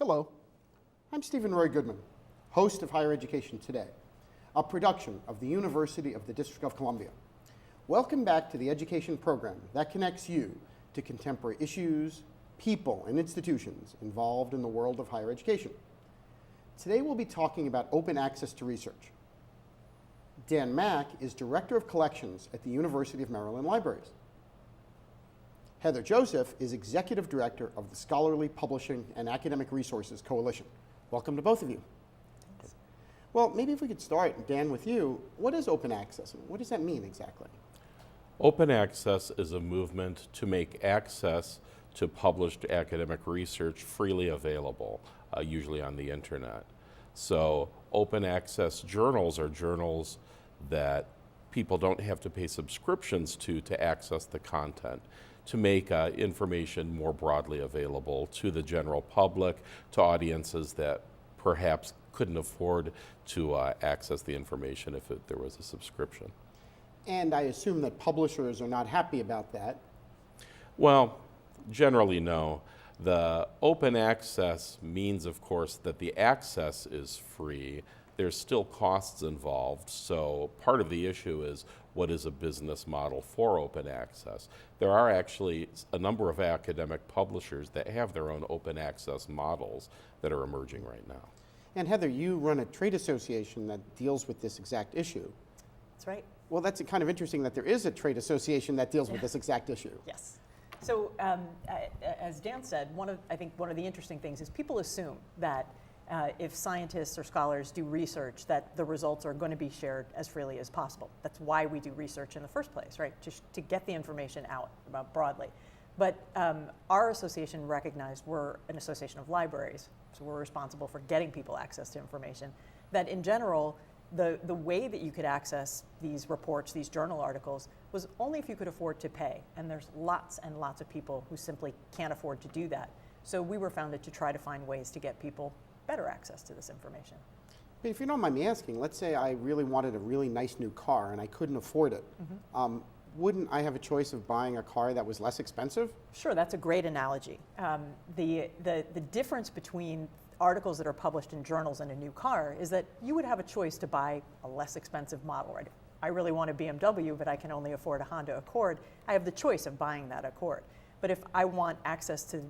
Hello, I'm Steven Roy Goodman, host of Higher Education Today, a production of the University of the District of Columbia. Welcome back to the education program that connects you to contemporary issues, people, and institutions involved in the world of higher education. Today we'll be talking about open access to research. Dan Mack is Director of Collections at the University of Maryland Libraries. Heather Joseph is Executive Director of the Scholarly Publishing and Academic Resources Coalition. Welcome to both of you. Thanks. Well, maybe if we could start, Dan, with you. What is open access? What does that mean exactly? Open access is a movement to make access to published academic research freely available, usually on the internet. So open access journals are journals that people don't have to pay subscriptions to access the content, to make information more broadly available to the general public, to audiences that perhaps couldn't afford to access the information if there was a subscription. And I assume that publishers are not happy about that. Well, generally no. The open access means, of course, that the access is free. There's still costs involved, so part of the issue is what is a business model for open access. There are actually a number of academic publishers that have their own open access models that are emerging right now. And Heather, you run a trade association that deals with this exact issue. That's right. Well, that's kind of interesting that there is a trade association that deals with this exact issue. Yes. So as Dan said, I think one of the interesting things is people assume that if scientists or scholars do research, that the results are going to be shared as freely as possible. That's why we do research in the first place, right? Just to get the information out broadly. But our association recognized we're an association of libraries, so we're responsible for getting people access to information, that in general, the way that you could access these reports, these journal articles, was only if you could afford to pay. And there's lots and lots of people who simply can't afford to do that. So we were founded to try to find ways to get people better access to this information. But if you don't mind me asking, let's say I really wanted a really nice new car and I couldn't afford it. Mm-hmm. Wouldn't I have a choice of buying a car that was less expensive? Sure, that's a great analogy. The difference between articles that are published in journals and a new car is that you would have a choice to buy a less expensive model, right? If I really want a BMW, but I can only afford a Honda Accord, I have the choice of buying that Accord. But if I want access to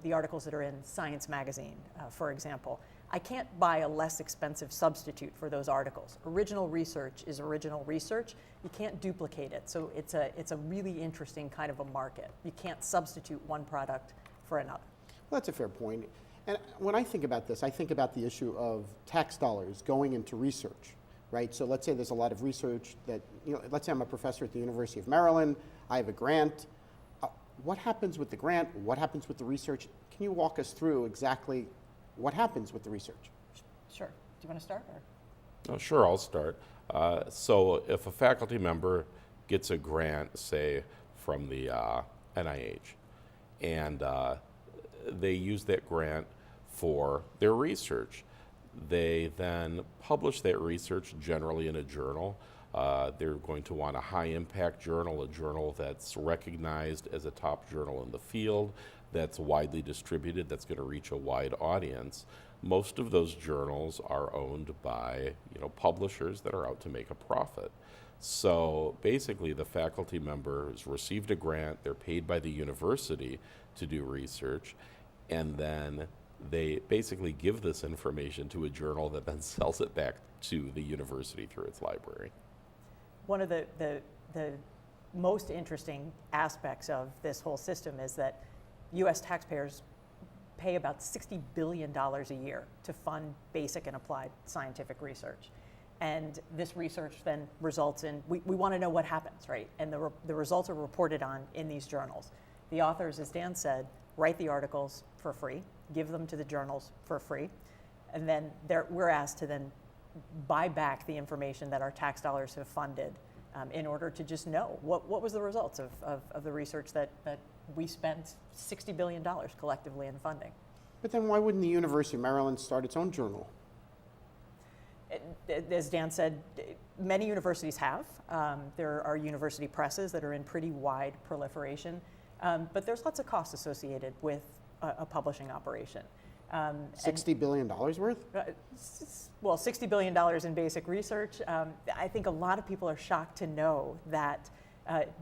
the articles that are in Science magazine, for example, I can't buy a less expensive substitute for those articles. Original research is original research. You can't duplicate it. So it's a really interesting kind of a market. You can't substitute one product for another. Well, that's a fair point. And when I think about this, I think about the issue of tax dollars going into research, right? So let's say there's a lot of research that, let's say I'm a professor at the University of Maryland, I have a grant. What happens with the grant? What happens with the research? Can you walk us through exactly what happens with the research? Sure. Do you want to start? Or? Oh, sure, I'll start. So if a faculty member gets a grant, say, from the NIH, and they use that grant for their research, they then publish that research generally in a journal. They're going to want a high-impact journal, a journal that's recognized as a top journal in the field, that's widely distributed, that's going to reach a wide audience. Most of those journals are owned by publishers that are out to make a profit. So basically, the faculty members received a grant, they're paid by the university to do research, and then they basically give this information to a journal that then sells it back to the university through its library. One of the most interesting aspects of this whole system is that U.S. taxpayers pay about $60 billion a year to fund basic and applied scientific research. And this research then results in, we want to know what happens, right? And the results are reported on in these journals. The authors, as Dan said, write the articles for free, give them to the journals for free, and then we're asked to then buy back the information that our tax dollars have funded in order to just know what was the results of the research that we spent $60 billion collectively in funding. But then why wouldn't the University of Maryland start its own journal? As Dan said, many universities have. There are university presses that are in pretty wide proliferation, but there's lots of costs associated with a publishing operation. $60 billion worth? Well, $60 billion in basic research. I think a lot of people are shocked to know that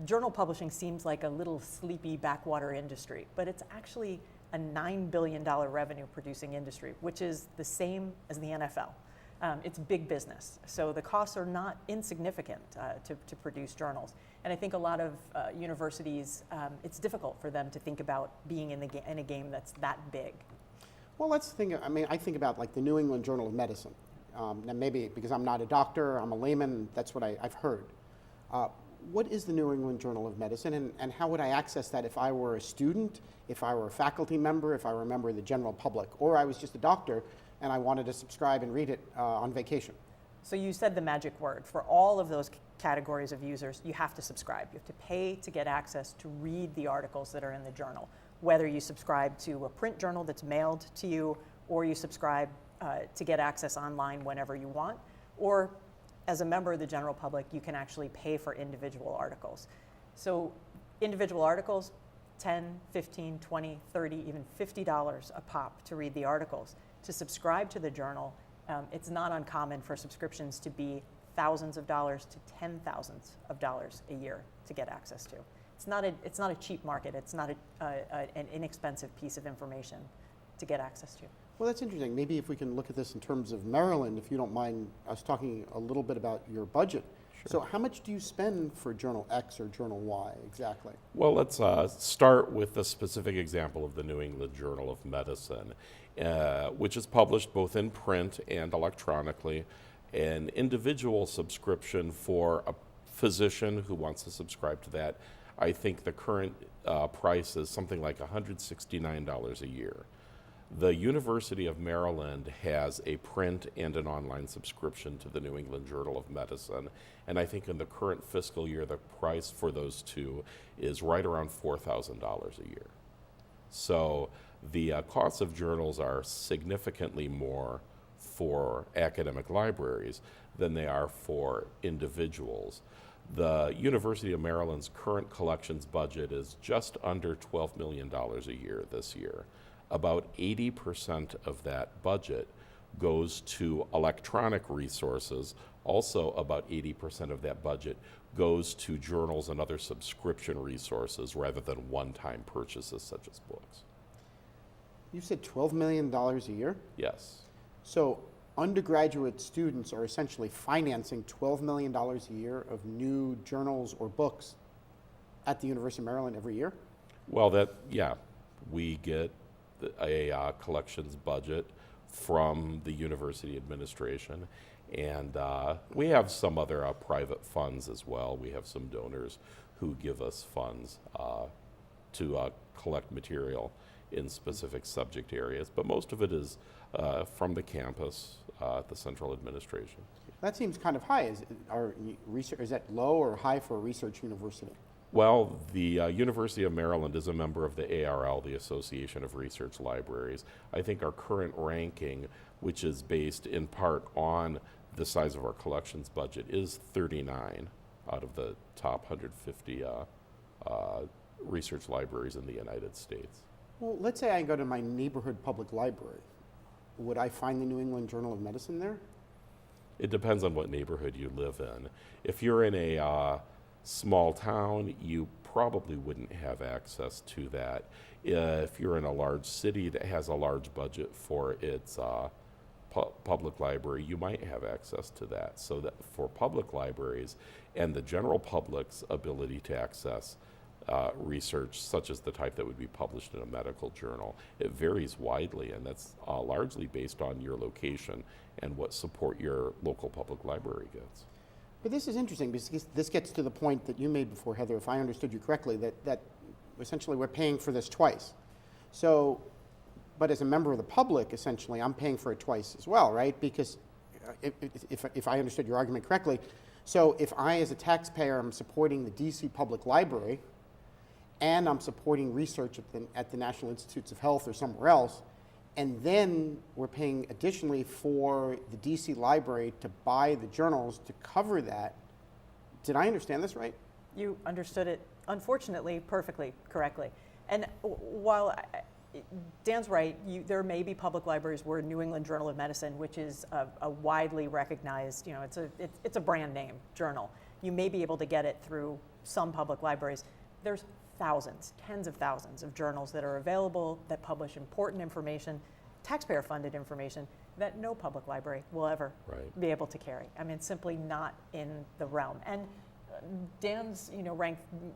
journal publishing seems like a little sleepy backwater industry, but it's actually a $9 billion revenue producing industry, which is the same as the NFL. It's big business. So the costs are not insignificant to produce journals. And I think a lot of universities, it's difficult for them to think about being in a game that's that big. Well, let's think, I think about like the New England Journal of Medicine. Now maybe because I'm not a doctor, I'm a layman, that's what I've heard. What is the New England Journal of Medicine, and how would I access that if I were a student, if I were a faculty member, if I were a member of the general public, or I was just a doctor and I wanted to subscribe and read it on vacation? So you said the magic word. For all of those categories of users, you have to subscribe. You have to pay to get access to read the articles that are in the journal, whether you subscribe to a print journal that's mailed to you, or you subscribe to get access online whenever you want, or as a member of the general public, you can actually pay for individual articles. So individual articles, $10, $15, $20, $30, even $50 a pop to read the articles. To subscribe to the journal, it's not uncommon for subscriptions to be thousands of dollars to $10,000s of dollars a year to get access to. It's not a cheap market. It's not an inexpensive piece of information to get access to. Well, that's interesting. Maybe if we can look at this in terms of Maryland, if you don't mind us talking a little bit about your budget. Sure. So how much do you spend for Journal X or Journal Y exactly? Well, let's start with the specific example of the New England Journal of Medicine, which is published both in print and electronically. An individual subscription for a physician who wants to subscribe to that, I think the current price is something like $169 a year. The University of Maryland has a print and an online subscription to the New England Journal of Medicine, and I think in the current fiscal year, the price for those two is right around $4,000 a year. So the costs of journals are significantly more for academic libraries than they are for individuals. The University of Maryland's current collections budget is just under $12 million a year this year. About 80% of that budget goes to electronic resources. Also, about 80% of that budget goes to journals and other subscription resources rather than one-time purchases such as books. You said $12 million a year? Yes. So undergraduate students are essentially financing $12 million a year of new journals or books at the University of Maryland every year? Well, we get a collections budget from the university administration, and we have some other private funds as well. We have some donors who give us funds to collect material in specific subject areas, but most of it is from the campus at the central administration. That seems kind of high. Is that low or high for a research university? Well, the University of Maryland is a member of the ARL, the Association of Research Libraries. I think our current ranking, which is based in part on the size of our collections budget, is 39 out of the top 150 research libraries in the United States. Well, let's say I go to my neighborhood public library. Would I find the New England Journal of Medicine there? It depends on what neighborhood you live in. If you're in a small town, you probably wouldn't have access to that. If you're in a large city that has a large budget for its public library, you might have access to that. So that for public libraries and the general public's ability to access research, such as the type that would be published in a medical journal, it varies widely, and that's largely based on your location and what support your local public library gets. But this is interesting because this gets to the point that you made before, Heather, if I understood you correctly, that essentially we're paying for this twice. So, but as a member of the public, essentially, I'm paying for it twice as well, right? Because if I understood your argument correctly, so if I, as a taxpayer, am supporting the DC Public Library, and I'm supporting research at the National Institutes of Health or somewhere else, and then we're paying additionally for the DC Library to buy the journals to cover that. Did I understand this right? You understood it, unfortunately, perfectly correctly. And while Dan's right. There may be public libraries where New England Journal of Medicine, which is a widely recognized, it's a brand name journal. You may be able to get it through some public libraries. There's thousands, tens of thousands of journals that are available that publish important information, taxpayer-funded information that no public library will ever be able to carry. I mean, it's simply not in the realm. And Dan's,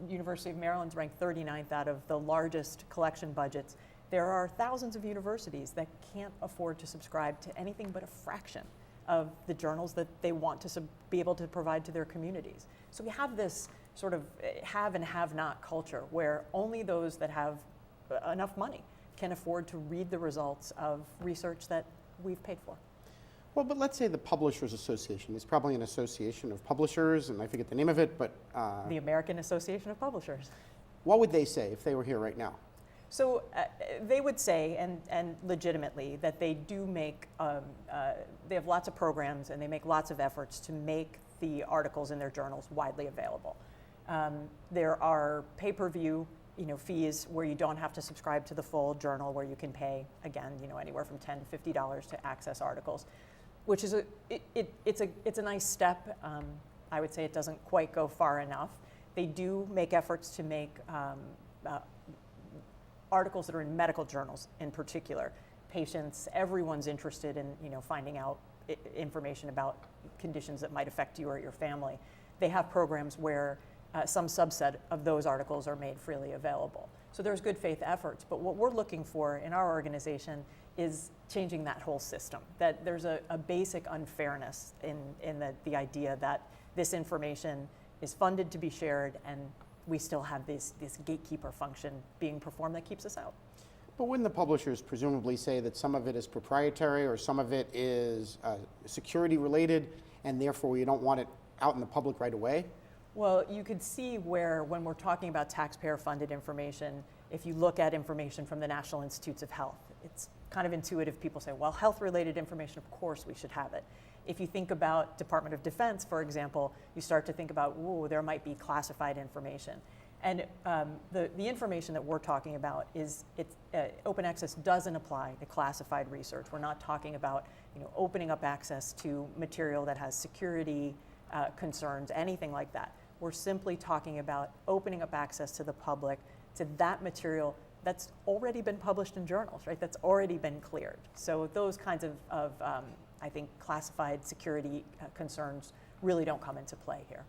University of Maryland's ranked 39th out of the largest collection budgets. There are thousands of universities that can't afford to subscribe to anything but a fraction of the journals that they want to be able to provide to their communities. So we have this sort of have and have not culture where only those that have enough money can afford to read the results of research that we've paid for. Well, but let's say the Publishers Association. It's probably an association of publishers, and I forget the name of it, but... the American Association of Publishers. What would they say if they were here right now? So they would say, and legitimately, that they do make, they have lots of programs and they make lots of efforts to make the articles in their journals widely available. There are pay-per-view fees where you don't have to subscribe to the full journal, where you can pay, again, anywhere from $10 to $50 to access articles, which is it's a nice step. I would say it doesn't quite go far enough. They do make efforts to make articles that are in medical journals in particular. Patients, everyone's interested in finding out information about conditions that might affect you or your family. They have programs where some subset of those articles are made freely available. So there's good faith efforts, but what we're looking for in our organization is changing that whole system, that there's a basic unfairness in the idea that this information is funded to be shared, and we still have this gatekeeper function being performed that keeps us out. But wouldn't the publishers presumably say that some of it is proprietary or some of it is security related, and therefore you don't want it out in the public right away? Well, you could see where, when we're talking about taxpayer-funded information, if you look at information from the National Institutes of Health, it's kind of intuitive. People say, well, health-related information, of course we should have it. If you think about Department of Defense, for example, you start to think about, ooh, there might be classified information. And the information that we're talking about is, open access doesn't apply to classified research. We're not talking about opening up access to material that has security concerns, anything like that. We're simply talking about opening up access to the public to that material that's already been published in journals, right? That's already been cleared. So those kinds of I think, classified security concerns really don't come into play here.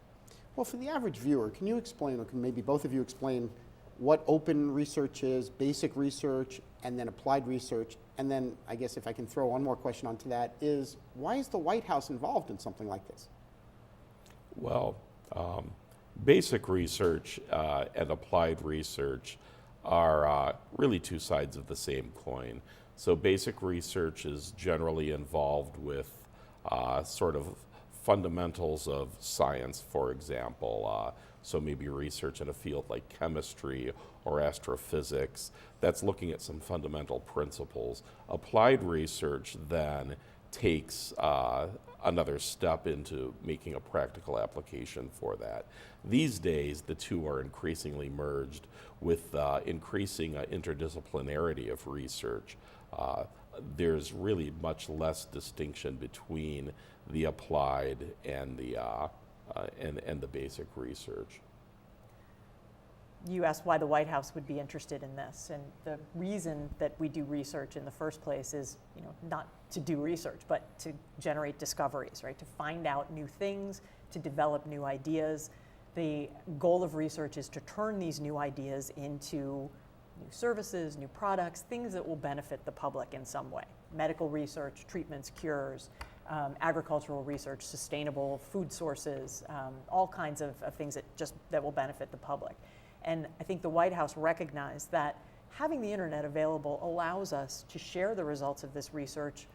Well, for the average viewer, can you explain, or can maybe both of you explain, what open research is, basic research, and then applied research? And then, I guess if I can throw one more question onto that, is why is the White House involved in something like this? Well, basic research and applied research are really two sides of the same coin. So basic research is generally involved with sort of fundamentals of science, for example. So maybe research in a field like chemistry or astrophysics that's looking at some fundamental principles. Applied research then takes another step into making a practical application for that. These days, the two are increasingly merged with increasing interdisciplinarity of research. There's really much less distinction between the applied and the basic research. You asked why the White House would be interested in this, and the reason that we do research in the first place is, not to do research, but to generate discoveries, right? To find out new things, to develop new ideas. The goal of research is to turn these new ideas into new services, new products, things that will benefit the public in some way. Medical research, treatments, cures, agricultural research, sustainable food sources, all kinds of things that will benefit the public. And I think the White House recognized that having the internet available allows us to share the results of this research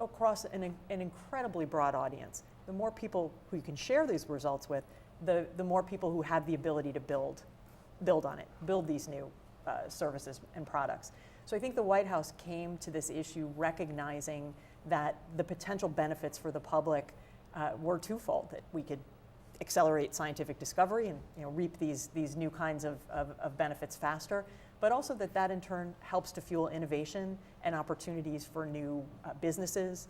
across an incredibly broad audience. The more people who you can share these results with, the more people who have the ability to build on it, build these new services and products. So I think the White House came to this issue recognizing that the potential benefits for the public were twofold, that we could accelerate scientific discovery and reap these new kinds of benefits faster, but also that in turn helps to fuel innovation and opportunities for new businesses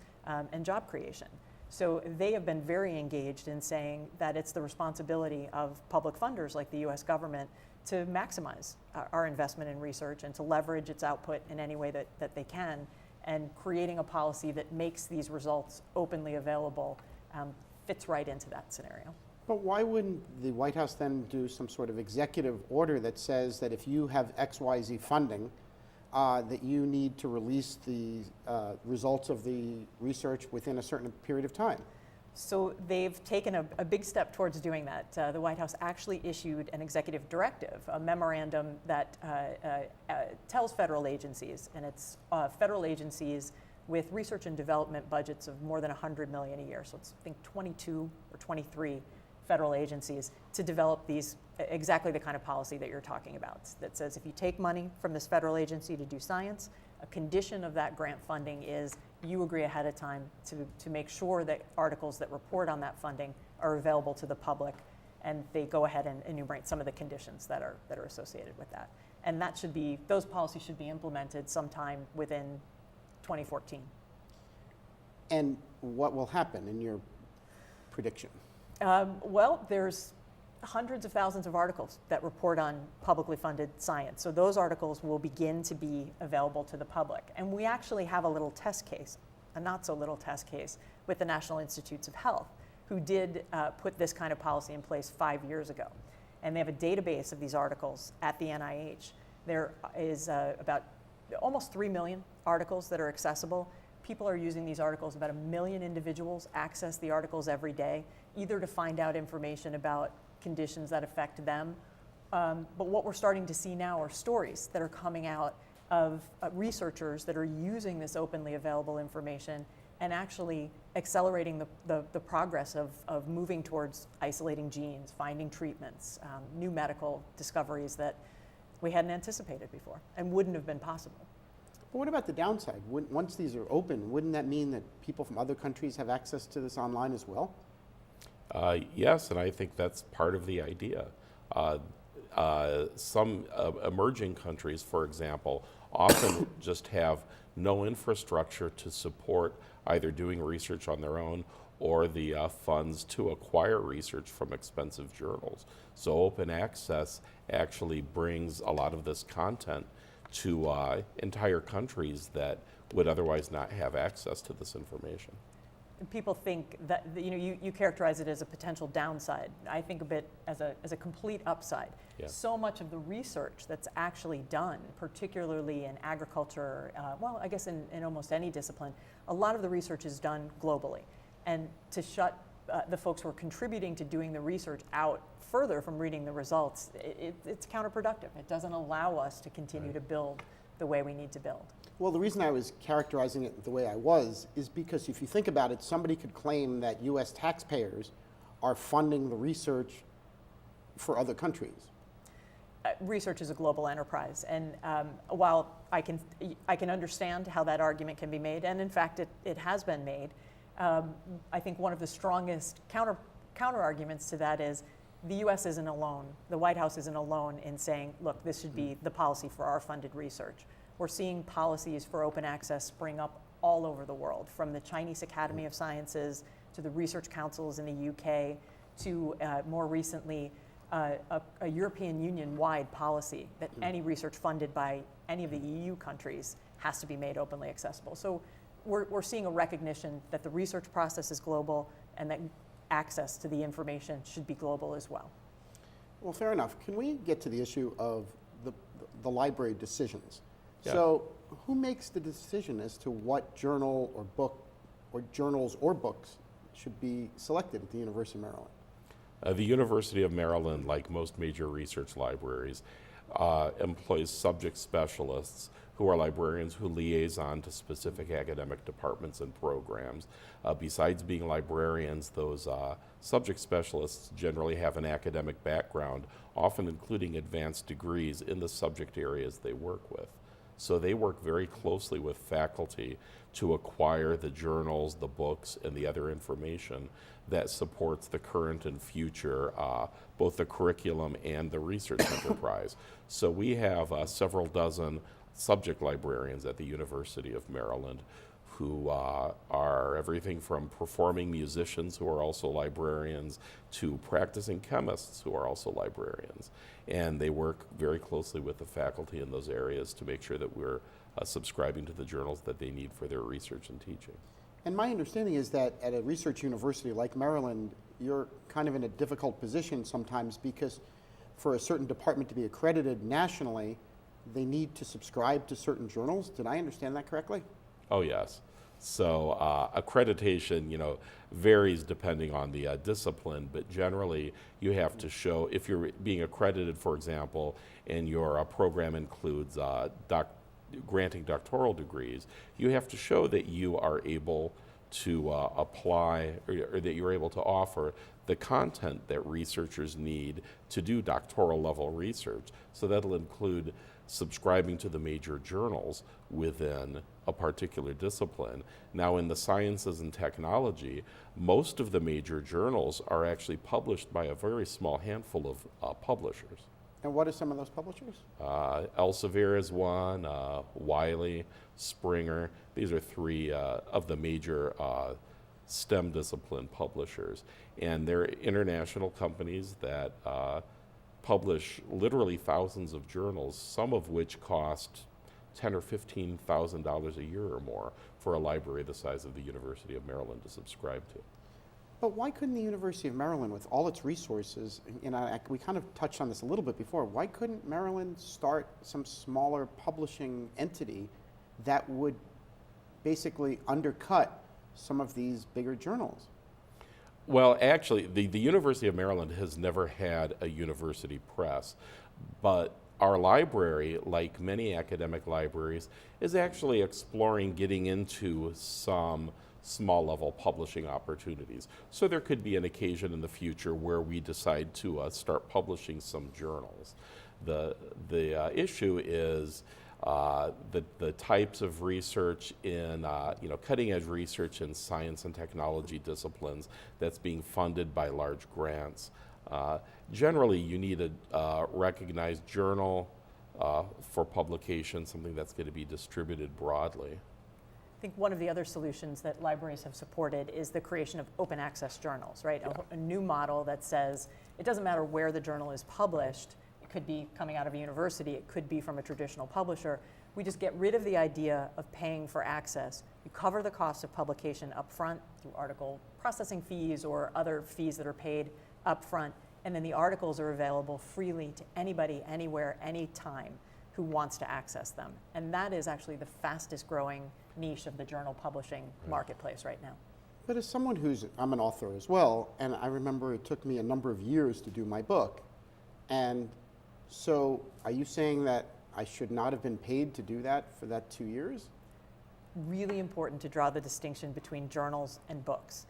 and job creation. So they have been very engaged in saying that it's the responsibility of public funders like the US government to maximize our investment in research and to leverage its output in any way that they can, and creating a policy that makes these results openly available fits right into that scenario. But why wouldn't the White House then do some sort of executive order that says that if you have XYZ funding, that you need to release the results of the research within a certain period of time? So they've taken a big step towards doing that. The White House actually issued an executive directive, a memorandum that tells federal agencies, and it's federal agencies with research and development budgets of more than $100 million a year. So it's, I think, 22 or 23 federal agencies to develop these, exactly the kind of policy that you're talking about, that says if you take money from this federal agency to do science, a condition of that grant funding is you agree ahead of time to make sure that articles that report on that funding are available to the public, and they go ahead and enumerate some of the conditions that are associated with that. And that should be, those policies should be implemented sometime within 2014. And what will happen in your prediction? Well, there's hundreds of thousands of articles that report on publicly funded science. So those articles will begin to be available to the public. And we actually have a little test case, a not so little test case, with the National Institutes of Health, who did put this kind of policy in place 5 years ago. And they have a database of these articles at the NIH. There is about almost 3 million articles that are accessible. People are using these articles. About 1 million individuals access the articles every day, either to find out information about conditions that affect them. But what we're starting to see now are stories that are coming out of researchers that are using this openly available information and actually accelerating the progress of moving towards isolating genes, finding treatments, new medical discoveries that we hadn't anticipated before and wouldn't have been possible. But what about the downside? Once these are open, wouldn't that mean that people from other countries have access to this online as well? Yes, and I think that's part of the idea. Some emerging countries, for example, often just have no infrastructure to support either doing research on their own or the funds to acquire research from expensive journals. So open access actually brings a lot of this content to entire countries that would otherwise not have access to this information. People think that, you characterize it as a potential downside. I think of it as a complete upside. Yeah. So much of the research that's actually done, particularly in agriculture, well, I guess in almost any discipline, a lot of the research is done globally. And to shut the folks who are contributing to doing the research out further from reading the results, it's counterproductive. It doesn't allow us to continue to build the way we need to build. Well, the reason I was characterizing it the way I was is because if you think about it, somebody could claim that US taxpayers are funding the research for other countries. Research is a global enterprise, and while I can understand how that argument can be made, and in fact it has been made, I think one of the strongest counter arguments to that is the US isn't alone. The White House isn't alone in saying, look, this should be the policy for our funded research. We're seeing policies for open access spring up all over the world, from the Chinese Academy of Sciences to the research councils in the UK to more recently a European Union-wide policy that any research funded by any of the EU countries has to be made openly accessible. So we're seeing a recognition that the research process is global and that access to the information should be global as well. Well, fair enough. Can we get to the issue of the library decisions? Yeah. So who makes the decision as to what journal or book or journals or books should be selected at the University of Maryland? The University of Maryland, like most major research libraries, employs subject specialists who are librarians who liaison to specific academic departments and programs. Besides being librarians, those subject specialists generally have an academic background, often including advanced degrees in the subject areas they work with. So they work very closely with faculty to acquire the journals, the books, and the other information that supports the current and future, both the curriculum and the research enterprise. So we have several dozen subject librarians at the University of Maryland who are everything from performing musicians who are also librarians to practicing chemists who are also librarians. And they work very closely with the faculty in those areas to make sure that we're subscribing to the journals that they need for their research and teaching. And my understanding is that at a research university like Maryland, you're kind of in a difficult position sometimes because for a certain department to be accredited nationally, they need to subscribe to certain journals. Did I understand that correctly? Oh, yes. So accreditation, varies depending on the discipline, but generally you have to show, if you're being accredited, for example, and your program includes granting doctoral degrees, you have to show that you are able to apply, or that you're able to offer the content that researchers need to do doctoral level research. So that'll include subscribing to the major journals within a particular discipline. Now in the sciences and technology, most of the major journals are actually published by a very small handful of publishers. And what are some of those publishers? Elsevier is one, Wiley, Springer. These are three of the major STEM discipline publishers. And they're international companies that publish literally thousands of journals, some of which cost $10,000 or $15,000 a year or more for a library the size of the University of Maryland to subscribe to. But why couldn't the University of Maryland, with all its resources, we kind of touched on this a little bit before, why couldn't Maryland start some smaller publishing entity that would basically undercut some of these bigger journals? Well, actually, the University of Maryland has never had a university press, but our library, like many academic libraries, is actually exploring getting into some small-level publishing opportunities. So there could be an occasion in the future where we decide to start publishing some journals. The issue is the types of research in cutting-edge research in science and technology disciplines that's being funded by large grants. Generally, you need a recognized journal for publication, something that's going to be distributed broadly. I think one of the other solutions that libraries have supported is the creation of open access journals, right? Yeah. A new model that says it doesn't matter where the journal is published. It could be coming out of a university, it could be from a traditional publisher. We just get rid of the idea of paying for access. You cover the cost of publication up front through article processing fees or other fees that are paid up front, and then the articles are available freely to anybody, anywhere, anytime who wants to access them. And that is actually the fastest growing niche of the journal publishing marketplace right now. But as someone I'm an author as well, and I remember it took me a number of years to do my book. And so are you saying that I should not have been paid to do that for that 2 years? Really important to draw the distinction between journals and books.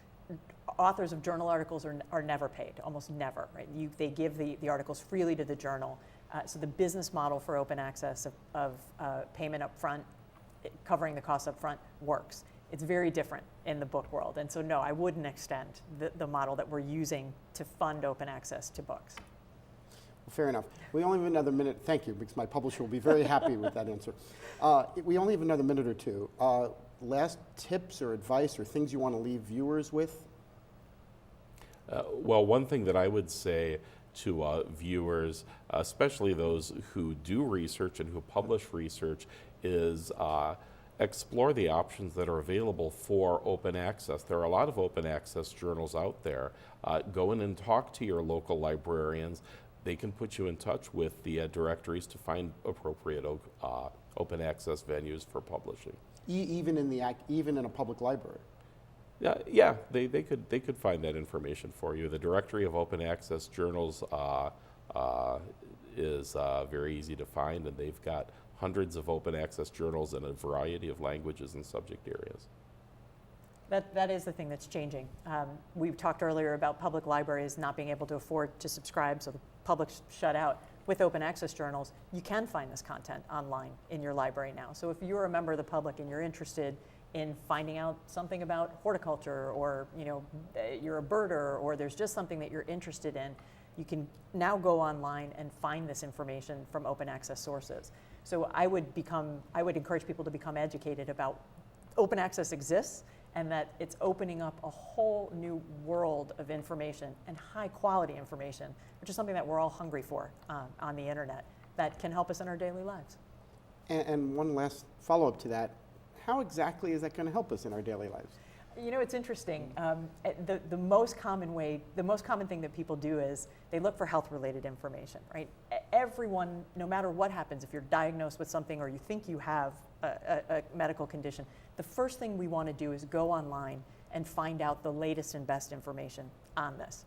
Authors of journal articles are never paid, almost never, right? They give the articles freely to the journal. So the business model for open access of payment up front, covering the costs up front, works. It's very different in the book world. And so no, I wouldn't extend the model that we're using to fund open access to books. Well, fair enough. We only have another minute. Thank you, because my publisher will be very happy with that answer. We only have another minute or two. Last tips or advice or things you want to leave viewers with? Well, one thing that I would say to viewers, especially those who do research and who publish research, is explore the options that are available for open access. There are a lot of open access journals out there. Go in and talk to your local librarians. They can put you in touch with the directories to find appropriate open access venues for publishing. Even in a public library? Yeah, they could find that information for you. The directory of open access journals is very easy to find, and they've got hundreds of open access journals in a variety of languages and subject areas. That is the thing that's changing. We talked earlier about public libraries not being able to afford to subscribe, so the public's shut out. With open access journals, you can find this content online in your library now. So if you're a member of the public and you're interested in finding out something about horticulture, or you're a birder, or there's just something that you're interested in, you can now go online and find this information from open access sources. So I would encourage people to become educated about open access exists, and that it's opening up a whole new world of information, and high quality information, which is something that we're all hungry for on the internet, that can help us in our daily lives. And one last follow-up to that, how exactly is that going to help us in our daily lives? It's interesting. The most common thing that people do is they look for health-related information, right? Everyone, no matter what happens, if you're diagnosed with something or you think you have a medical condition, the first thing we want to do is go online and find out the latest and best information on this.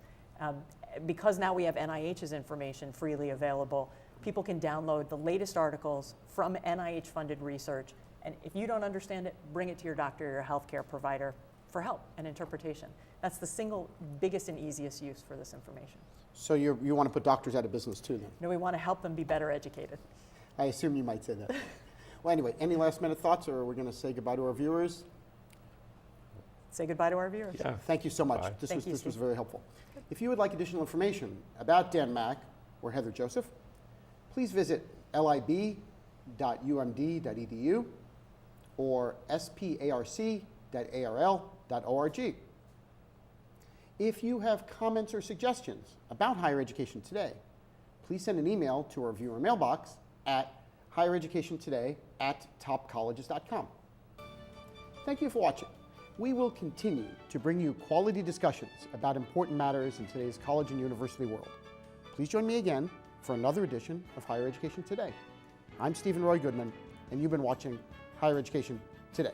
Because now we have NIH's information freely available, people can download the latest articles from NIH-funded research, and if you don't understand it, bring it to your doctor or your healthcare provider for help and interpretation. That's the single biggest and easiest use for this information. So you want to put doctors out of business too then? No, we want to help them be better educated. I assume you might say that. Well, anyway, any last minute thoughts, or are we going to say goodbye to our viewers? Say goodbye to our viewers. Yeah. Thank you so much. Bye. This was Steve. very helpful. If you would like additional information about Dan Mack or Heather Joseph, please visit lib.umd.edu or sparc.arl.org. If you have comments or suggestions about higher education today, please send an email to our viewer mailbox at highereducationtoday@topcolleges.com. Thank you for watching. We will continue to bring you quality discussions about important matters in today's college and university world. Please join me again for another edition of Higher Education Today. I'm Steven Roy Goodman, and you've been watching Higher Education Today.